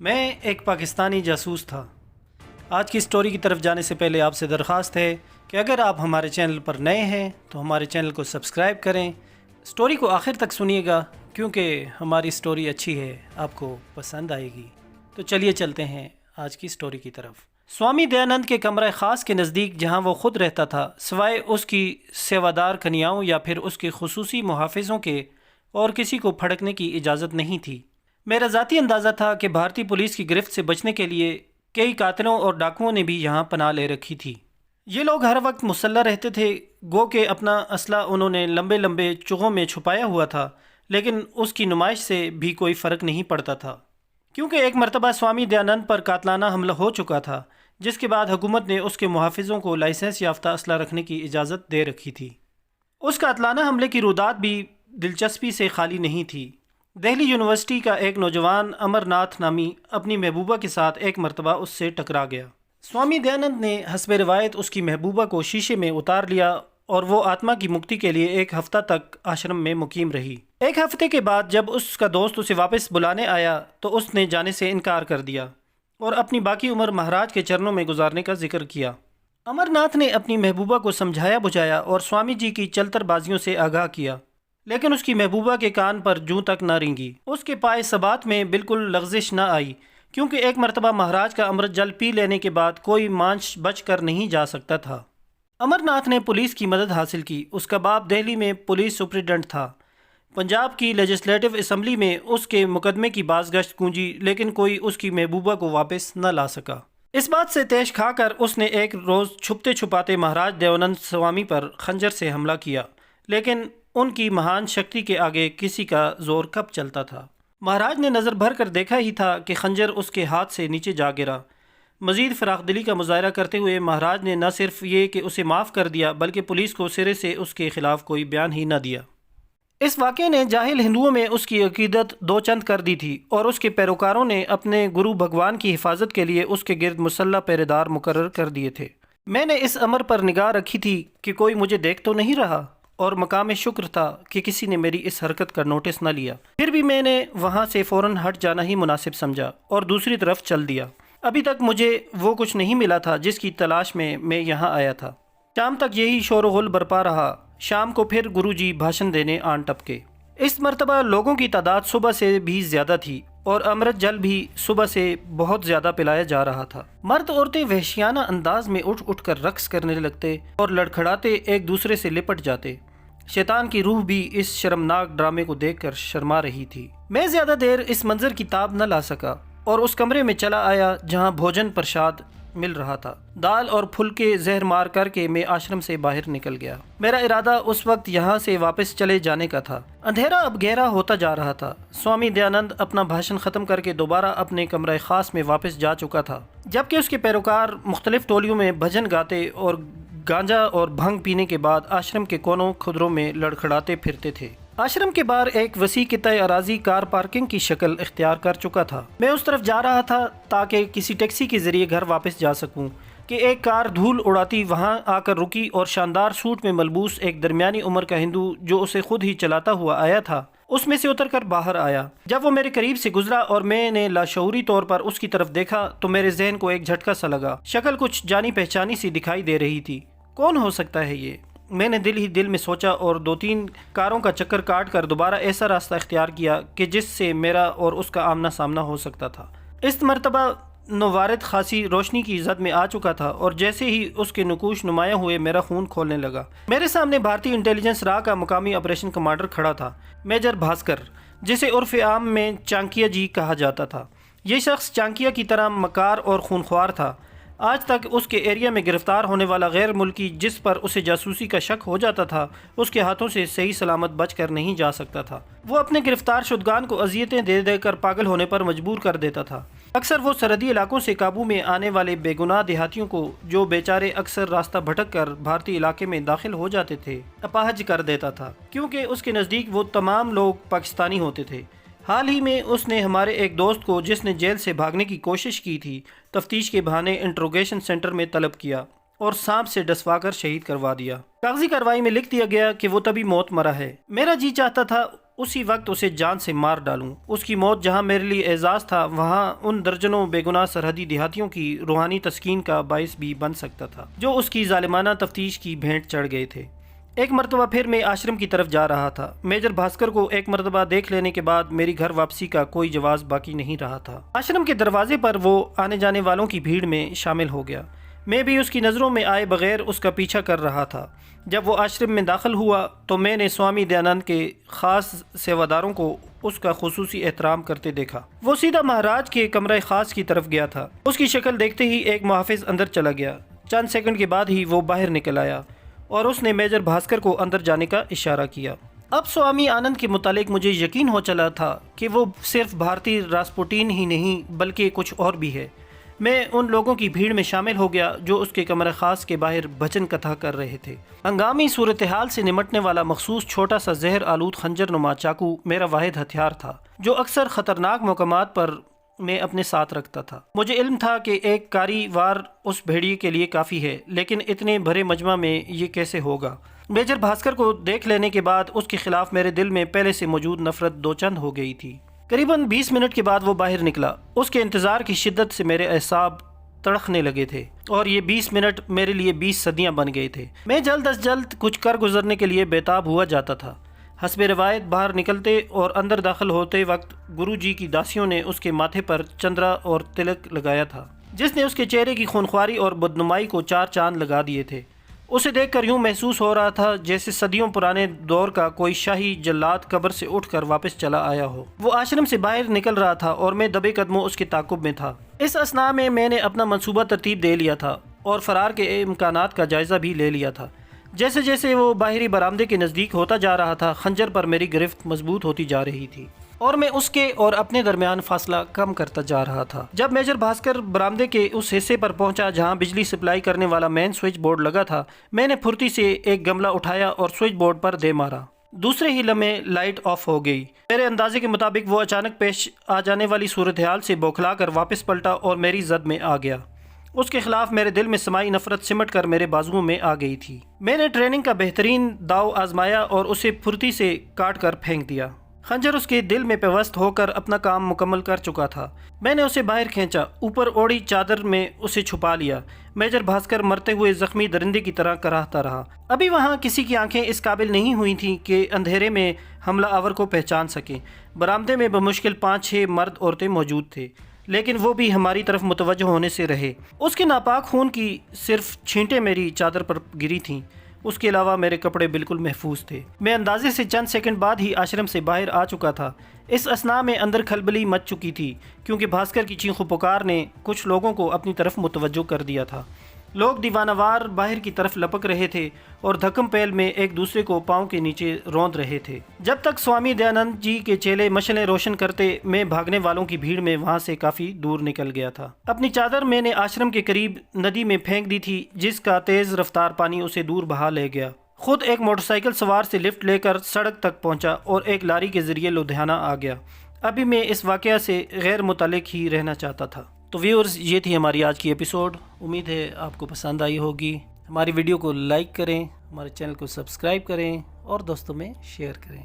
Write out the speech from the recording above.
میں ایک پاکستانی جاسوس تھا۔ آج کی سٹوری کی طرف جانے سے پہلے آپ سے درخواست ہے کہ اگر آپ ہمارے چینل پر نئے ہیں تو ہمارے چینل کو سبسکرائب کریں، سٹوری کو آخر تک سنیے گا کیونکہ ہماری سٹوری اچھی ہے، آپ کو پسند آئے گی۔ تو چلیے چلتے ہیں آج کی سٹوری کی طرف۔ سوامی دیانند کے کمرہ خاص کے نزدیک جہاں وہ خود رہتا تھا، سوائے اس کی سیوادار کنیاؤں یا پھر اس کے خصوصی محافظوں کے اور کسی کو پھڑکنے کی اجازت نہیں تھی۔ میرا ذاتی اندازہ تھا کہ بھارتی پولیس کی گرفت سے بچنے کے لیے کئی قاتلوں اور ڈاکوؤں نے بھی یہاں پناہ لے رکھی تھی۔ یہ لوگ ہر وقت مسلح رہتے تھے، گو کہ اپنا اسلحہ انہوں نے لمبے لمبے چوغوں میں چھپایا ہوا تھا، لیکن اس کی نمائش سے بھی کوئی فرق نہیں پڑتا تھا، کیونکہ ایک مرتبہ سوامی دیانند پر قاتلانہ حملہ ہو چکا تھا، جس کے بعد حکومت نے اس کے محافظوں کو لائسنس یافتہ اسلحہ رکھنے کی اجازت دے رکھی تھی۔ اس قاتلانہ حملے کی رودات بھی دلچسپی سے خالی نہیں تھی۔ دہلی یونیورسٹی کا ایک نوجوان امر ناتھ نامی اپنی محبوبہ کے ساتھ ایک مرتبہ اس سے ٹکرا گیا۔ سوامی دیانند نے حسب روایت اس کی محبوبہ کو شیشے میں اتار لیا اور وہ آتما کی مکتی کے لیے ایک ہفتہ تک آشرم میں مقیم رہی۔ ایک ہفتے کے بعد جب اس کا دوست اسے واپس بلانے آیا تو اس نے جانے سے انکار کر دیا اور اپنی باقی عمر مہاراج کے چرنوں میں گزارنے کا ذکر کیا۔ امر ناتھ نے اپنی محبوبہ کو سمجھایا بجھایا اور سوامی جی کی چلتر بازیوں سے آگاہ کیا، لیکن اس کی محبوبہ کے کان پر جوں تک نہ رینگی۔ اس کے پائے ثبات میں بالکل لغزش نہ آئی، کیونکہ ایک مرتبہ مہاراج کا امرت جل پی لینے کے بعد کوئی مانچ بچ کر نہیں جا سکتا تھا۔ امر ناتھ نے پولیس کی مدد حاصل کی۔ اس کا باپ دہلی میں پولیس سپرنٹنڈنٹ تھا۔ پنجاب کی لیجسلیٹو اسمبلی میں اس کے مقدمے کی بازگشت گونجی، لیکن کوئی اس کی محبوبہ کو واپس نہ لا سکا۔ اس بات سے تیش کھا کر اس نے ایک روز چھپتے چھپاتے مہاراج دیونند سوامی پر خنجر سے حملہ کیا، لیکن ان کی مہان شکتی کے آگے کسی کا زور کب چلتا تھا۔ مہاراج نے نظر بھر کر دیکھا ہی تھا کہ خنجر اس کے ہاتھ سے نیچے جا گرا۔ مزید فراخ دلی کا مظاہرہ کرتے ہوئے مہاراج نے نہ صرف یہ کہ اسے معاف کر دیا بلکہ پولیس کو سرے سے اس کے خلاف کوئی بیان ہی نہ دیا۔ اس واقعے نے جاہل ہندوؤں میں اس کی عقیدت دو چند کر دی تھی اور اس کے پیروکاروں نے اپنے گرو بھگوان کی حفاظت کے لیے اس کے گرد مسلح پہرے دار مقرر کر دیے تھے۔ میں نے اس امر پر نگاہ رکھی تھی کہ کوئی مجھے دیکھ تو نہیں رہا، اور مقام شکر تھا کہ کسی نے میری اس حرکت کا نوٹس نہ لیا۔ پھر بھی میں نے وہاں سے فوراً ہٹ جانا ہی مناسب سمجھا اور دوسری طرف چل دیا۔ ابھی تک مجھے وہ کچھ نہیں ملا تھا جس کی تلاش میں یہاں آیا تھا۔ شام تک یہی شور و غل برپا رہا۔ شام کو پھر گرو جی بھاشن دینے آن ٹپکے۔ اس مرتبہ لوگوں کی تعداد صبح سے بھی زیادہ تھی اور امرت جل بھی صبح سے بہت زیادہ پلایا جا رہا تھا۔ مرد عورتیں وحشیانہ انداز میں اٹھ اٹھ کر رقص کرنے لگتے اور لڑکھڑاتے ایک دوسرے سے لپٹ جاتے۔ شیطان کی روح بھی اس شرمناک ڈرامے کو دیکھ کر شرما رہی تھی۔ میں زیادہ دیر اس منظر کی تاب نہ لا سکا اور اس کمرے میں چلا آیا جہاں بھوجن پرشاد مل رہا تھا۔ دال اور پھلکے زہر مار کر کے میں آشرم سے باہر نکل گیا۔ میرا ارادہ اس وقت یہاں سے واپس چلے جانے کا تھا۔ اندھیرا اب گہرا ہوتا جا رہا تھا۔ سوامی دیانند اپنا بھاشن ختم کر کے دوبارہ اپنے کمرہ خاص میں واپس جا چکا تھا، جبکہ اس کے پیروکار مختلف ٹولیوں میں بھجن گاتے اور گانجا اور بھنگ پینے کے بعد آشرم کے کونوں خدروں میں لڑکھڑاتے پھرتے تھے۔ آشرم کے باہر ایک وسیع قطعہ اراضی کار پارکنگ کی شکل اختیار کر چکا تھا۔ میں اس طرف جا رہا تھا تاکہ کسی ٹیکسی کے ذریعے گھر واپس جا سکوں کہ ایک کار دھول اڑاتی وہاں آ کر رکی اور شاندار سوٹ میں ملبوس ایک درمیانی عمر کا ہندو جو اسے خود ہی چلاتا ہوا آیا تھا، اس میں سے اتر کر باہر آیا۔ جب وہ میرے قریب سے گزرا اور میں نے لاشعوری طور پر اس کی طرف دیکھا تو میرے ذہن کو ایک جھٹکا سا لگا۔ شکل کچھ جانی پہچانی سی دکھائی دے رہی تھی۔ کون ہو سکتا ہے یہ؟ میں نے دل ہی دل میں سوچا اور دو تین کاروں کا چکر کاٹ کر دوبارہ ایسا راستہ اختیار کیا کہ جس سے میرا اور اس کا آمنا سامنا ہو سکتا تھا۔ اس مرتبہ نوارد خاصی روشنی کی زد میں آ چکا تھا اور جیسے ہی اس کے نقوش نمایاں ہوئے میرا خون کھولنے لگا۔ میرے سامنے بھارتی انٹیلیجنس راہ کا مقامی آپریشن کمانڈر کھڑا تھا، میجر بھاسکر، جسے عرف عام میں چانکیہ جی کہا جاتا تھا۔ یہ شخص چانکیہ کی طرح مکار اور خونخوار تھا۔ آج تک اس کے ایریا میں گرفتار ہونے والا غیر ملکی جس پر اسے جاسوسی کا شک ہو جاتا تھا، اس کے ہاتھوں سے صحیح سلامت بچ کر نہیں جا سکتا تھا۔ وہ اپنے گرفتار شدگان کو اذیتیں دے دے کر پاگل ہونے پر مجبور کر دیتا تھا۔ اکثر وہ سرحدی علاقوں سے قابو میں آنے والے بے گناہ دیہاتیوں کو، جو بیچارے اکثر راستہ بھٹک کر بھارتی علاقے میں داخل ہو جاتے تھے، اپاہج کر دیتا تھا، کیونکہ اس کے نزدیک وہ تمام لوگ پاکستانی ہوتے تھے۔ حال ہی میں اس نے ہمارے ایک دوست کو، جس نے جیل سے بھاگنے کی کوشش کی تھی، تفتیش کے بہانے انٹروگیشن سینٹر میں طلب کیا اور سانپ سے ڈسوا کر شہید کروا دیا۔ کاغذی کارروائی میں لکھ دیا گیا کہ وہ تبھی موت مرا ہے۔ میرا جی چاہتا تھا اسی وقت اسے جان سے مار ڈالوں۔ اس کی موت جہاں میرے لیے اعزاز تھا، وہاں ان درجنوں بے گناہ سرحدی دیہاتیوں کی روحانی تسکین کا باعث بھی بن سکتا تھا جو اس کی ظالمانہ تفتیش کی بھینٹ چڑھ گئے تھے۔ ایک مرتبہ پھر میں آشرم کی طرف جا رہا تھا۔ میجر بھاسکر کو ایک مرتبہ دیکھ لینے کے بعد میری گھر واپسی کا کوئی جواز باقی نہیں رہا تھا۔ آشرم کے دروازے پر وہ آنے جانے والوں کی بھیڑ میں شامل ہو گیا۔ میں بھی اس کی نظروں میں آئے بغیر اس کا پیچھا کر رہا تھا۔ جب وہ آشرم میں داخل ہوا تو میں نے سوامی دیانند کے خاص سیواداروں کو اس کا خصوصی احترام کرتے دیکھا۔ وہ سیدھا مہاراج کے کمرہ خاص کی طرف گیا تھا۔ اس کی شکل دیکھتے ہی ایک محافظ اندر چلا گیا۔ چند سیکنڈ کے بعد ہی وہ باہر نکل آیا اور اس نے میجر بھاسکر کو اندر جانے کا اشارہ کیا۔ اب سوامی آنند کے متعلق مجھے یقین ہو چلا تھا کہ وہ صرف بھارتی راسپوٹین ہی نہیں بلکہ کچھ اور بھی ہے۔ میں ان لوگوں کی بھیڑ میں شامل ہو گیا جو اس کے کمرہ خاص کے باہر بھجن کتھا کر رہے تھے۔ ہنگامی صورتحال سے نمٹنے والا مخصوص چھوٹا سا زہر آلود خنجر نما چاقو میرا واحد ہتھیار تھا جو اکثر خطرناک مقامات پر میں اپنے ساتھ رکھتا تھا۔ مجھے علم تھا کہ ایک کاری وار اس بھیڑیے کے لیے کافی ہے، لیکن اتنے بھرے مجمع میں یہ کیسے ہوگا؟ میجر بھاسکر کو دیکھ لینے کے بعد اس کے خلاف میرے دل میں پہلے سے موجود نفرت دو چند ہو گئی تھی۔ قریباً 20 منٹ کے بعد وہ باہر نکلا۔ اس کے انتظار کی شدت سے میرے اعصاب تڑکنے لگے تھے اور یہ 20 منٹ میرے لیے 20 صدیاں بن گئے تھے۔ میں جلد از جلد کچھ کر گزرنے کے لیے بیتاب ہوا جاتا تھا۔ حسب روایت باہر نکلتے اور اندر داخل ہوتے وقت گرو جی کی داسیوں نے اس کے ماتھے پر چندرا اور تلک لگایا تھا جس نے اس کے چہرے کی خونخواری اور بدنمائی کو 4 چاند لگا دیے تھے۔ اسے دیکھ کر یوں محسوس ہو رہا تھا جیسے صدیوں پرانے دور کا کوئی شاہی جلاد قبر سے اٹھ کر واپس چلا آیا ہو۔ وہ آشرم سے باہر نکل رہا تھا اور میں دبے قدموں اس کے تعاقب میں تھا۔ اس اثناء میں نے اپنا منصوبہ ترتیب دے لیا تھا اور فرار کے امکانات کا جائزہ بھی لے لیا تھا۔ جیسے جیسے وہ باہری برآمدے کے نزدیک ہوتا جا رہا تھا، خنجر پر میری گرفت مضبوط ہوتی جا رہی تھی اور میں اس کے اور اپنے درمیان فاصلہ کم کرتا جا رہا تھا۔ جب میجر بھاسکر برآمدے کے اس حصے پر پہنچا جہاں بجلی سپلائی کرنے والا مین سوئچ بورڈ لگا تھا، میں نے پھرتی سے ایک گملہ اٹھایا اور سوئچ بورڈ پر دے مارا۔ دوسرے ہی لمحے لائٹ آف ہو گئی۔ میرے اندازے کے مطابق وہ اچانک پیش آ جانے والی صورتحال سے بوکھلا کر واپس پلٹا اور میری زد میں آ گیا۔ اس کے خلاف میرے دل میں سمائی نفرت سمٹ کر میرے بازوؤں میں آ گئی تھی۔ میں نے ٹریننگ کا بہترین داؤ آزمایا اور اسے پھرتی سے کاٹ کر پھینک دیا۔ خنجر اس کے دل میں پیوست ہو کر اپنا کام مکمل کر چکا تھا۔ میں نے اسے باہر کھینچا، اوپر اوڑی چادر میں اسے چھپا لیا۔ میجر بھاسکر مرتے ہوئے زخمی درندے کی طرح کراہتا رہا۔ ابھی وہاں کسی کی آنکھیں اس قابل نہیں ہوئی تھیں کہ اندھیرے میں حملہ آور کو پہچان سکیں۔ برآمدے میں بمشکل 5-6 مرد عورتیں موجود تھے، لیکن وہ بھی ہماری طرف متوجہ ہونے سے رہے۔ اس کے ناپاک خون کی صرف چھینٹیں میری چادر پر گری تھیں، اس کے علاوہ میرے کپڑے بالکل محفوظ تھے۔ میں اندازے سے چند سیکنڈ بعد ہی آشرم سے باہر آ چکا تھا۔ اس اثناء میں اندر کھلبلی مچ چکی تھی کیونکہ بھاسکر کی چیخ و پکار نے کچھ لوگوں کو اپنی طرف متوجہ کر دیا تھا۔ لوگ دیوانہ وار باہر کی طرف لپک رہے تھے اور دھکم پیل میں ایک دوسرے کو پاؤں کے نیچے روند رہے تھے۔ جب تک سوامی دیانند جی کے چیلے مشعلیں روشن کرتے، میں بھاگنے والوں کی بھیڑ میں وہاں سے کافی دور نکل گیا تھا۔ اپنی چادر میں نے آشرم کے قریب ندی میں پھینک دی تھی جس کا تیز رفتار پانی اسے دور بہا لے گیا۔ خود ایک موٹر سائیکل سوار سے لفٹ لے کر سڑک تک پہنچا اور ایک لاری کے ذریعے لدھیانہ آ گیا۔ ابھی میں اس واقعہ سے غیر متعلق ہی رہنا چاہتا تھا۔ تو ویورز، یہ تھی ہماری آج کی ایپیسوڈ۔ امید ہے آپ کو پسند آئی ہوگی۔ ہماری ویڈیو کو لائک کریں، ہمارے چینل کو سبسکرائب کریں اور دوستوں میں شیئر کریں۔